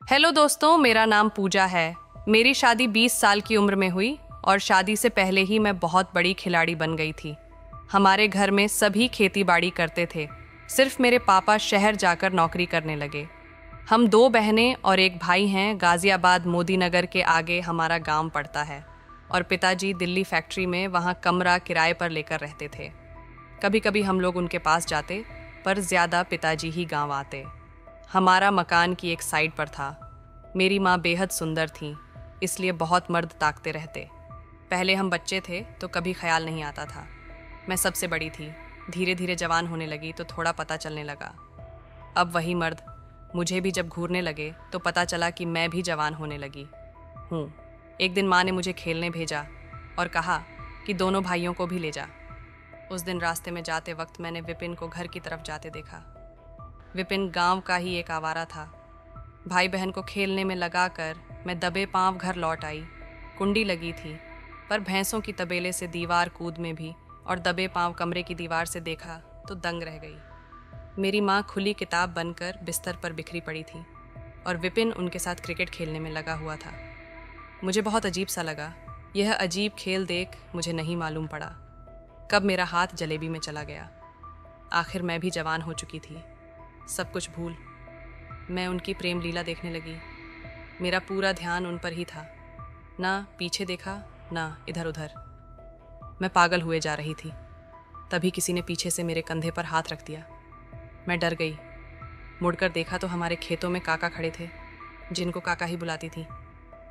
Hello दोस्तों, मेरा नाम पूजा है। मेरी शादी 20 साल की उम्र में हुई और शादी से पहले ही मैं बहुत बड़ी खिलाड़ी बन गई थी। हमारे घर में सभी खेती बाड़ी करते थे, सिर्फ मेरे पापा शहर जाकर नौकरी करने लगे। हम 2 बहनें और एक भाई हैं। गाजियाबाद मोदी नगर के आगे हमारा गांव पड़ता है और पिताजी दिल्ली फैक्ट्री में वहाँ कमरा किराए पर लेकर रहते थे। कभी कभी हम लोग उनके पास जाते, पर ज़्यादा पिताजी ही गांव आते। हमारा मकान की एक साइड पर था। मेरी माँ बेहद सुंदर थी, इसलिए बहुत मर्द ताकते रहते। पहले हम बच्चे थे तो कभी ख्याल नहीं आता था। मैं सबसे बड़ी थी। धीरे धीरे जवान होने लगी तो थोड़ा पता चलने लगा। अब वही मर्द मुझे भी जब घूरने लगे तो पता चला कि मैं भी जवान होने लगी हूँ। एक दिन माँ ने मुझे खेलने भेजा और कहा कि दोनों भाइयों को भी ले जा। उस दिन रास्ते में जाते वक्त मैंने विपिन को घर की तरफ जाते देखा। विपिन गांव का ही एक आवारा था। भाई बहन को खेलने में लगाकर मैं दबे पांव घर लौट आई। कुंडी लगी थी, पर भैंसों की तबेले से दीवार कूद में भी और दबे पांव कमरे की दीवार से देखा तो दंग रह गई। मेरी माँ खुली किताब बनकर बिस्तर पर बिखरी पड़ी थी और विपिन उनके साथ क्रिकेट खेलने में लगा हुआ था। मुझे बहुत अजीब सा लगा। यह अजीब खेल देख मुझे नहीं मालूम पड़ा कब मेरा हाथ जलेबी में चला गया। आखिर मैं भी जवान हो चुकी थी। सब कुछ भूल मैं उनकी प्रेम लीला देखने लगी। मेरा पूरा ध्यान उन पर ही था। ना पीछे देखा, ना इधर उधर। मैं पागल हुए जा रही थी। तभी किसी ने पीछे से मेरे कंधे पर हाथ रख दिया। मैं डर गई। मुड़कर देखा तो हमारे खेतों में काका खड़े थे, जिनको काका ही बुलाती थी।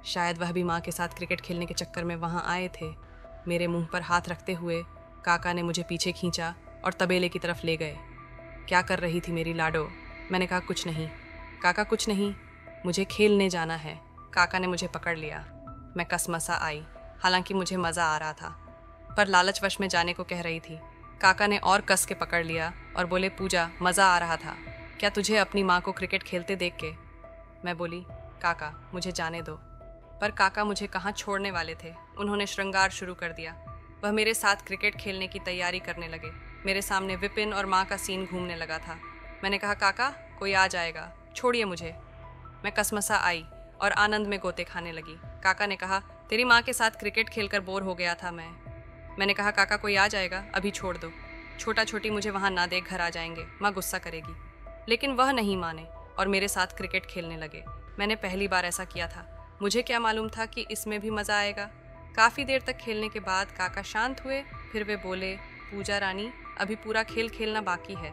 शायद वह भी माँ के साथ क्रिकेट खेलने के चक्कर में वहाँ आए थे। मेरे मुंह पर हाथ रखते हुए काका ने मुझे पीछे खींचा और तबेले की तरफ ले गए। क्या कर रही थी मेरी लाडो? मैंने कहा कुछ नहीं काका, कुछ नहीं, मुझे खेलने जाना है। काका ने मुझे पकड़ लिया। मैं कसमसा आई। हालांकि मुझे मज़ा आ रहा था, पर लालचवश में जाने को कह रही थी। काका ने और कस के पकड़ लिया और बोले, पूजा, मज़ा आ रहा था क्या तुझे अपनी माँ को क्रिकेट खेलते देख के? मैं बोली, काका मुझे जाने दो। पर काका मुझे कहाँ छोड़ने वाले थे। उन्होंने श्रृंगार शुरू कर दिया। वह मेरे साथ क्रिकेट खेलने की तैयारी करने लगे। मेरे सामने विपिन और माँ का सीन घूमने लगा था। मैंने कहा, काका कोई आ जाएगा, छोड़िए मुझे। मैं कसमसा आई और आनंद में गोते खाने लगी। काका ने कहा, तेरी माँ के साथ क्रिकेट खेलकर बोर हो गया था मैं। मैंने कहा, काका कोई आ जाएगा, अभी छोड़ दो। छोटा छोटी मुझे वहाँ ना देख घर आ जाएंगे, माँ गुस्सा करेगी। लेकिन वह नहीं माने और मेरे साथ क्रिकेट खेलने लगे। मैंने पहली बार ऐसा किया था। मुझे क्या मालूम था कि इसमें भी मज़ा आएगा। काफ़ी देर तक खेलने के बाद काका शांत हुए। फिर वे बोले, पूजा रानी, अभी पूरा खेल खेलना बाकी है।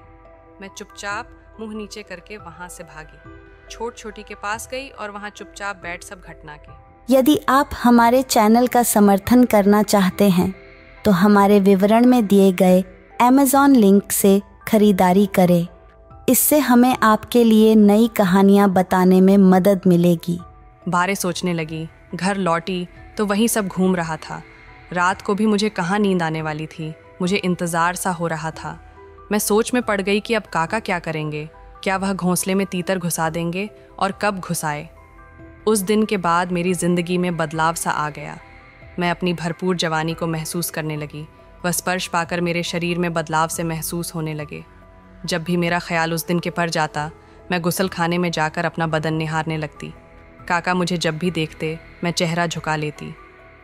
मैं चुपचाप मुंह नीचे करके वहां से भागी। छोट छोटी के पास गई और वहां चुपचाप बैठ सब घटना की। यदि आप हमारे चैनल का समर्थन करना चाहते हैं तो हमारे विवरण में दिए गए Amazon लिंक से खरीदारी करें। इससे हमें आपके लिए नई कहानियां बताने में मदद मिलेगी। बारे सोचने लगी। घर लौटी तो वहीं सब घूम रहा था। रात को भी मुझे कहाँ नींद आने वाली थी। मुझे इंतज़ार सा हो रहा था। मैं सोच में पड़ गई कि अब काका क्या करेंगे। क्या वह घोंसले में तीतर घुसा देंगे और कब घुसाए? उस दिन के बाद मेरी ज़िंदगी में बदलाव सा आ गया। मैं अपनी भरपूर जवानी को महसूस करने लगी। वह स्पर्श पाकर मेरे शरीर में बदलाव से महसूस होने लगे। जब भी मेरा ख्याल उस दिन के पर जाता, मैं गुसल खाने में जाकर अपना बदन निहारने लगती। काका मुझे जब भी देखते मैं चेहरा झुका लेती।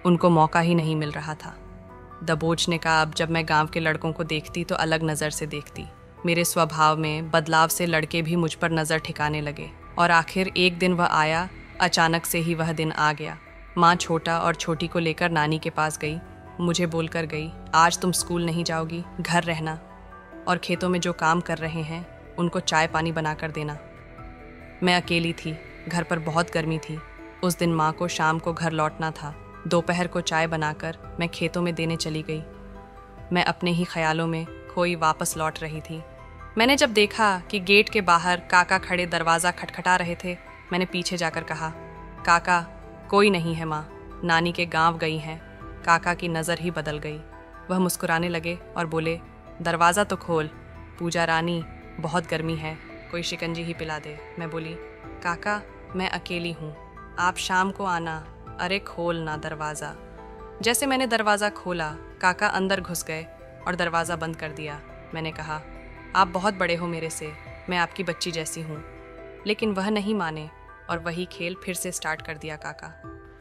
उनको मौका ही नहीं मिल रहा था। दबोचने का अब जब मैं गांव के लड़कों को देखती तो अलग नज़र से देखती। मेरे स्वभाव में बदलाव से लड़के भी मुझ पर नज़र ठिकाने लगे। और आखिर एक दिन वह आया। अचानक से ही वह दिन आ गया। माँ छोटा और छोटी को लेकर नानी के पास गई। मुझे बोलकर गई, आज तुम स्कूल नहीं जाओगी, घर रहना और खेतों में जो काम कर रहे हैं उनको चाय पानी बना कर देना। मैं अकेली थी। घर पर बहुत गर्मी थी। उस दिन माँ को शाम को घर लौटना था। दोपहर को चाय बनाकर मैं खेतों में देने चली गई। मैं अपने ही ख्यालों में खोई वापस लौट रही थी। मैंने जब देखा कि गेट के बाहर काका खड़े दरवाज़ा खटखटा रहे थे, मैंने पीछे जाकर कहा, काका कोई नहीं है माँ, नानी के गांव गई हैं। काका की नज़र ही बदल गई। वह मुस्कुराने लगे और बोले, दरवाज़ा तो खोल, पूजा रानी बहुत गर्मी है, कोई शिकंजी ही पिला दे। मैं बोली, काका मैं अकेली हूँ, आप शाम को आना। अरे खोल ना दरवाज़ा। जैसे मैंने दरवाज़ा खोला, काका अंदर घुस गए और दरवाज़ा बंद कर दिया। मैंने कहा, आप बहुत बड़े हो मेरे से, मैं आपकी बच्ची जैसी हूँ। लेकिन वह नहीं माने। और वही खेल फिर से स्टार्ट कर दिया काका।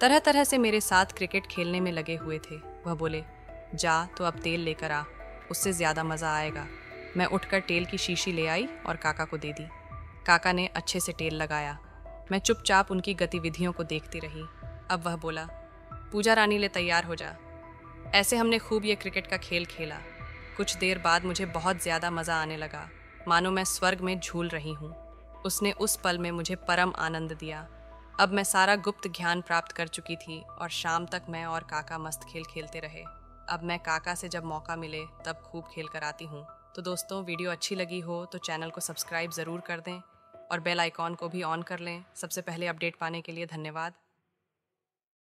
तरह तरह से मेरे साथ क्रिकेट खेलने में लगे हुए थे। वह बोले, जा तो अब तेल लेकर आ, उससे ज़्यादा मज़ा आएगा। मैं उठकर तेल की शीशी ले आई और काका को दे दी। काका ने अच्छे से तेल लगाया। मैं चुपचाप उनकी गतिविधियों को देखती रही। अब वह बोला, पूजा रानी ले तैयार हो जा। ऐसे हमने खूब ये क्रिकेट का खेल खेला। कुछ देर बाद मुझे बहुत ज़्यादा मज़ा आने लगा, मानो मैं स्वर्ग में झूल रही हूँ। उसने उस पल में मुझे परम आनंद दिया। अब मैं सारा गुप्त ज्ञान प्राप्त कर चुकी थी और शाम तक मैं और काका मस्त खेल खेलते रहे। अब मैं काका से जब मौका मिले तब खूब खेल कर आती हूँ। तो दोस्तों, वीडियो अच्छी लगी हो तो चैनल को सब्सक्राइब ज़रूर कर दें और बेल आइकॉन को भी ऑन कर लें सबसे पहले अपडेट पाने के लिए। धन्यवाद।